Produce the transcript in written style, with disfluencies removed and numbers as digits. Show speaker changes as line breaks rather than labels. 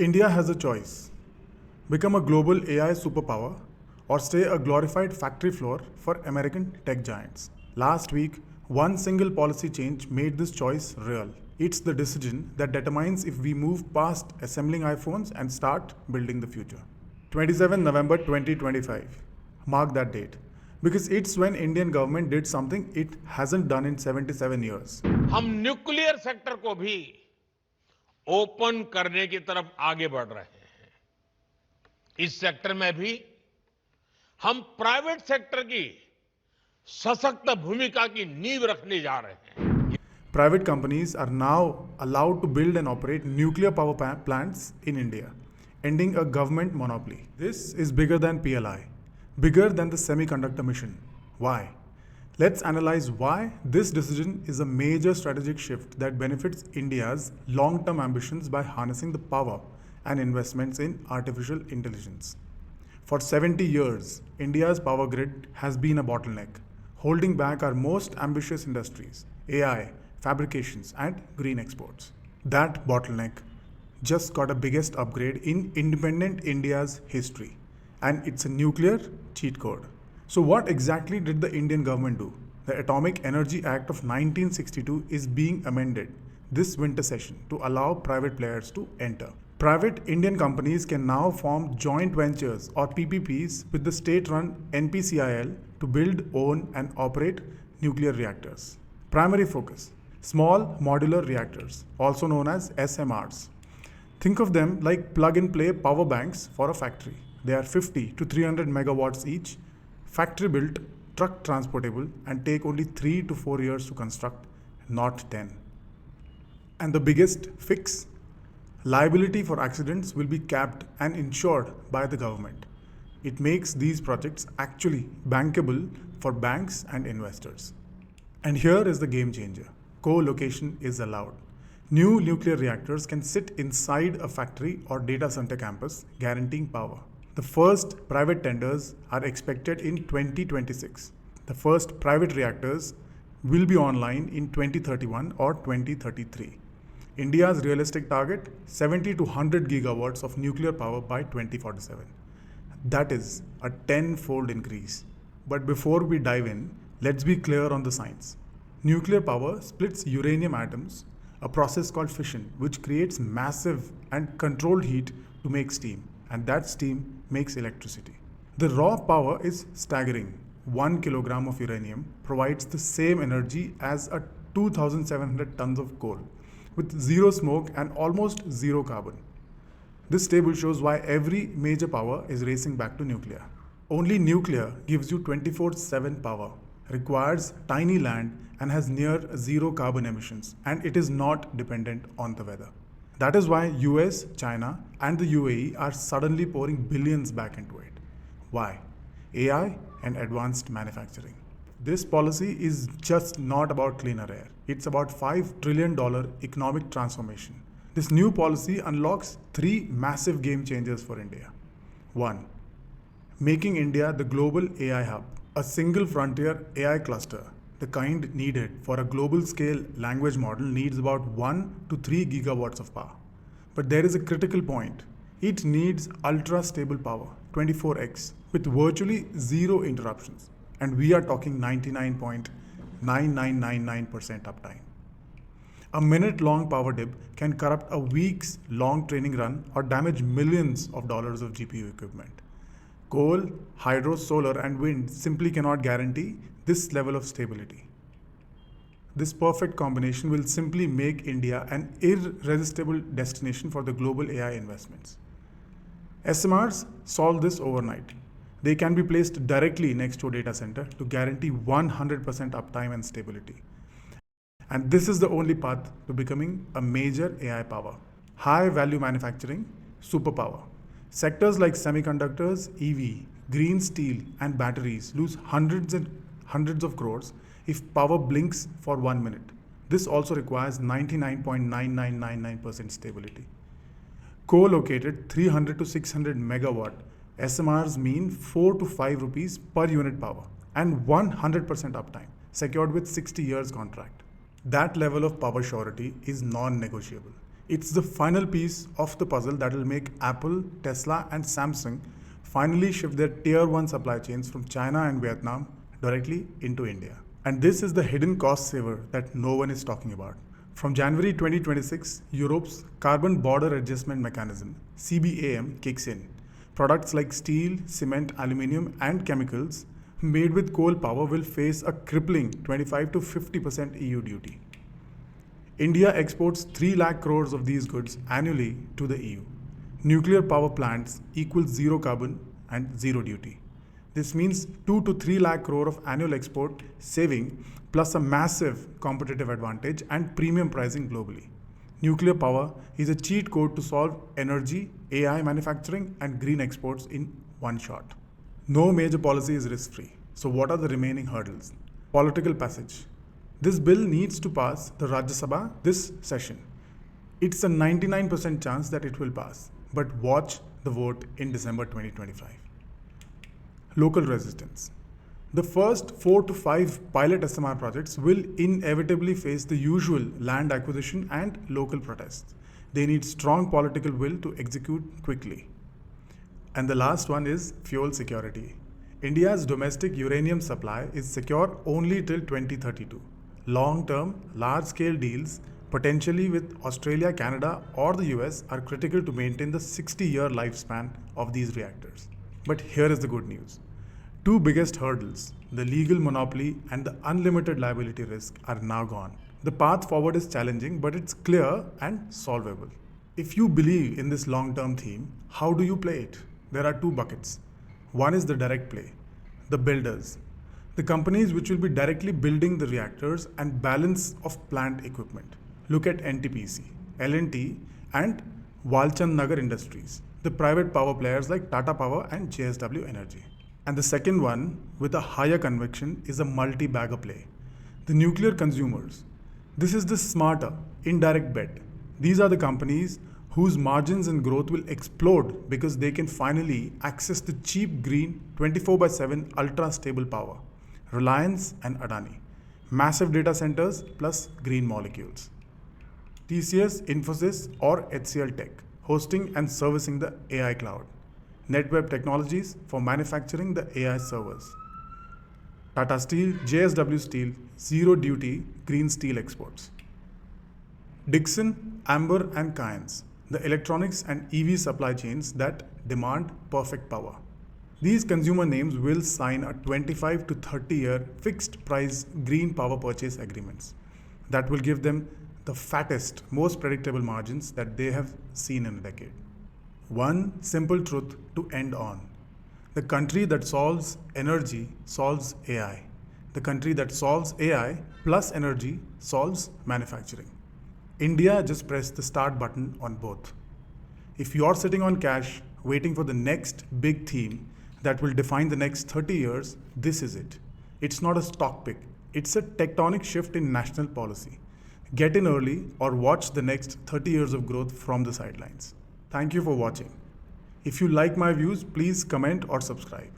India has a choice: become a global AI superpower or stay a glorified factory floor for American tech giants. Last week, one single policy change made this choice real. It's the decision that determines if we move past assembling iPhones and start building the future. 27 November 2025. Mark that date. Because it's when Indian government did something it hasn't done in 77 years.
हम nuclear sector को भी open करने की तरफ आगे बढ़ रहे हैं। इस सेक्टर में भी हम प्राइवेट सेक्टर की सशक्त भूमिका की नींव रखने जा रहे हैं।
Private companies are now allowed to build and operate nuclear power plants in India, ending a government monopoly. This is bigger than PLI, bigger than the semiconductor mission. Why? Let's analyze why this decision is a major strategic shift that benefits India's long-term ambitions by harnessing the power and investments in artificial intelligence. For 70 years, India's power grid has been a bottleneck, holding back our most ambitious industries, AI, fabrications, and green exports. That bottleneck just got a biggest upgrade in independent India's history, and it's a nuclear cheat code. So what exactly did the Indian government do? The Atomic Energy Act of 1962 is being amended this winter session to allow private players to enter. Private Indian companies can now form joint ventures or PPPs with the state-run NPCIL to build, own, and operate nuclear reactors. Primary focus: small modular reactors, also known as SMRs. Think of them like plug-and-play power banks for a factory. They are 50 to 300 megawatts each, factory-built, truck transportable, and take only 3 to 4 years to construct, not 10. And the biggest fix? Liability for accidents will be capped and insured by the government. It makes these projects actually bankable for banks and investors. And here is the game changer: co-location is allowed. New nuclear reactors can sit inside a factory or data center campus, guaranteeing power. The first private tenders are expected in 2026. The first private reactors will be online in 2031 or 2033. India's realistic target: 70 to 100 gigawatts of nuclear power by 2047. That is a 10-fold increase. But before we dive in, let's be clear on the science. Nuclear power splits uranium atoms, a process called fission, which creates massive and controlled heat to make steam, and that steam makes electricity. The raw power is staggering. 1 kilogram of uranium provides the same energy as a 2,700 tons of coal, with zero smoke and almost zero carbon. This table shows why every major power is racing back to nuclear. Only nuclear gives you 24/7 power, requires tiny land, and has near zero carbon emissions, and it is not dependent on the weather. That is why US, China, and the UAE are suddenly pouring billions back into it. Why? AI and advanced manufacturing. This policy is just not about cleaner air. It's about $5 trillion economic transformation. This new policy unlocks 3 massive game changers for India. 1. Making India the global AI hub, a single frontier AI cluster. The kind needed for a global scale language model needs about 1 to 3 gigawatts of power. But there is a critical point. It needs ultra stable power, 24x, with virtually zero interruptions. And we are talking 99.9999% uptime. A minute-long power dip can corrupt a weeks-long training run or damage millions of dollars of GPU equipment. Coal, hydro, solar, and wind simply cannot guarantee this level of stability. This perfect combination will simply make India an irresistible destination for the global AI investments. SMRs solve this overnight. They can be placed directly next to a data center to guarantee 100% uptime and stability. And this is the only path to becoming a major AI power. High value manufacturing, superpower. Sectors like semiconductors, EV, green steel, and batteries lose hundreds and hundreds of crores if power blinks for 1 minute. This also requires 99.9999% stability. Co-located 300 to 600 megawatt SMRs mean 4 to 5 rupees per unit power and 100% uptime, secured with 60 years contract. That level of power surety is non-negotiable. It's the final piece of the puzzle that will make Apple, Tesla, and Samsung finally shift their tier 1 supply chains from China and Vietnam directly into India. And this is the hidden cost saver that no one is talking about. From January 2026, Europe's Carbon Border Adjustment Mechanism (CBAM) kicks in. Products like steel, cement, aluminium, and chemicals made with coal power will face a crippling 25 to 50% EU duty. India exports 3 lakh crores of these goods annually to the EU. Nuclear power plants equals zero carbon and zero duty. This means 2 to 3 lakh crore of annual export saving plus a massive competitive advantage and premium pricing globally. Nuclear power is a cheat code to solve energy, AI manufacturing, and green exports in one shot. No major policy is risk-free. So what are the remaining hurdles? Political passage. This bill needs to pass the Rajya Sabha this session. It's a 99% chance that it will pass, but watch the vote in December 2025. Local resistance. The first 4 to 5 pilot SMR projects will inevitably face the usual land acquisition and local protests. They need strong political will to execute quickly. And the last one is fuel security. India's domestic uranium supply is secure only till 2032. Long-term, large-scale deals, potentially with Australia, Canada, or the US, are critical to maintain the 60-year lifespan of these reactors. But here is the good news. Two biggest hurdles, the legal monopoly and the unlimited liability risk, are now gone. The path forward is challenging, but it's clear and solvable. If you believe in this long-term theme, how do you play it? There are two buckets. One is the direct play, the builders, the companies which will be directly building the reactors and balance of plant equipment. Look at NTPC, L&T, and Walchandnagar Industries, the private power players like Tata Power and JSW Energy. And the second one, with a higher conviction, is a multi-bagger play, the nuclear consumers. This is the smarter, indirect bet. These are the companies whose margins and growth will explode because they can finally access the cheap green 24/7 ultra-stable power. Reliance and Adani. Massive data centers plus green molecules. TCS, Infosys, or HCL Tech, hosting and servicing the AI cloud. Netweb Technologies for manufacturing the AI servers. Tata Steel, JSW Steel, zero duty green steel exports. Dixon, Amber, and Kaynes, the electronics and EV supply chains that demand perfect power. These consumer names will sign a 25 to 30-year fixed price green power purchase agreements that will give them the fattest, most predictable margins that they have seen in a decade. One simple truth to end on. The country that solves energy solves AI. The country that solves AI plus energy solves manufacturing. India just pressed the start button on both. If you're sitting on cash waiting for the next big theme that will define the next 30 years, this is it. It's not a stock pick. It's a tectonic shift in national policy. Get in early or watch the next 30 years of growth from the sidelines. Thank you for watching. If you like my views, please comment or subscribe.